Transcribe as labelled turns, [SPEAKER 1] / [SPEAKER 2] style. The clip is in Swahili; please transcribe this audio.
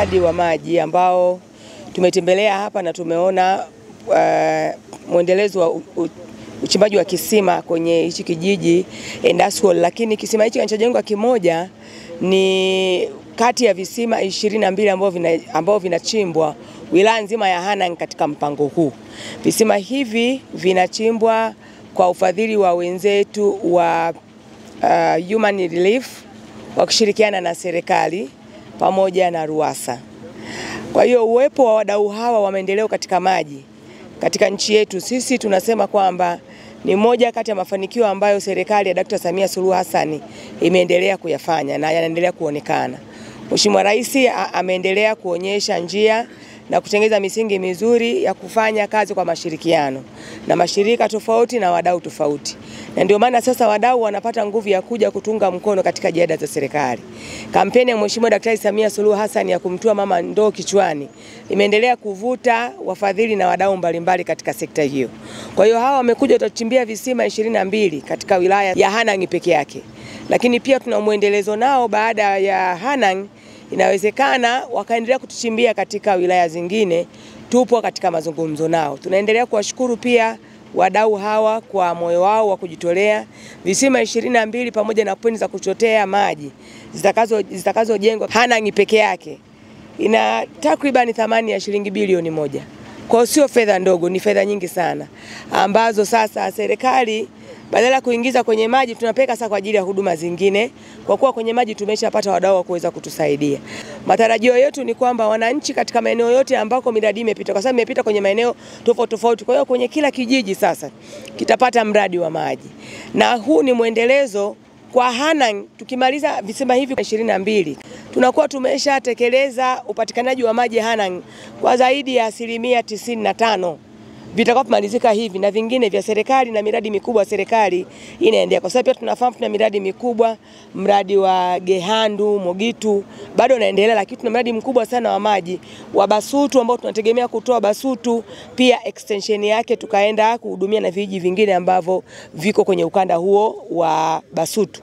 [SPEAKER 1] mradi wa maji ambao tumetembelea hapa na tumeona mwendelezo wa uchimbaji wa kisima kwenye hichi kijiji industrial, lakini kisima hichi kinachojengwa kimoja ni kati ya visima 22 ambao vinachimbwa wilaya nzima ya Hanang katika mpango huu. Visima hivi vinachimbwa kwa ufadhili wa wenzetu wa Human Relief wakishirikiana na serikali pamoja na RUWASA. Kwa hiyo uwepo wa wadau hawa wa maendeleo katika maji katika nchi yetu, sisi tunasema kwamba ni moja kati ya mafanikio ambayo serikali ya Dr. Samia Suluhu Hassan imeendelea kuyafanya na yanaendelea kuonekana. Mheshimiwa Rais ameendelea kuonyesha njia na kutengeneza misingi mizuri ya kufanya kazi kwa mashirikiano na mashirika tofauti na wadau tofauti. Na ndio maana sasa wadau wanapata nguvu ya kuja kutunga mkono katika jitihada za serikali. Kampeni ya Mheshimiwa Daktari Samia Suluhu Hassan ya kumtua mama ndoo kichwani imeendelea kuvuta wafadhili na wadau mbalimbali katika sekta hiyo. Kwa hiyo hawa wamekuja kutuchimbia visima 22 katika wilaya ya Hanang peke yake. Lakini pia tuna muendelezo nao baada ya Hanang, inawezekana wakaendelea kutuchimbia katika wilaya zingine. Tupo katika mazungumzo nao. Tunaendelea kuwashukuru pia wadau hawa kwa moyo wao wa kujitolea. Visima 22 pamoja na pwani za kuchotea maji zitakazojengwa Hanang peke yake ina takriban thamani ya shilingi bilioni 1. Kwa sio fedha ndogo, ni fedha nyingi sana ambazo sasa serikali badala ya kuingiza kwenye maji tunapeka sasa kwa ajili ya huduma zingine, kwa kuwa kwenye maji tumeshapata wadau wa kuweza kutusaidia. Matarajio yetu ni kwamba wananchi katika maeneo yote ambako miradi imepita, kwa sababu imepita kwenye maeneo tofauti tofauti, kwa hiyo kwenye kila kijiji sasa kitapata mradi wa maji. Na huu ni muendelezo kwa Hanang. Tukimaliza visima hivi 22 tunakuwa tumeshatekeleza upatikanaji wa maji Hanang kwa zaidi ya 95%. Vitakapomalizika hivi na vingine vya serikali na miradi mikubwa serikali inaendelea. Kwa sababu pia tunafahamu tuna miradi mikubwa, mradi wa Gehandu, Mogitu bado unaendelea, lakini tuna mradi mkubwa sana wa maji wa Basutu ambao tunategemea kutoa Basutu pia extension yake tukaenda kuhudumia na vijiji vingine ambavyo viko kwenye ukanda huo wa Basutu.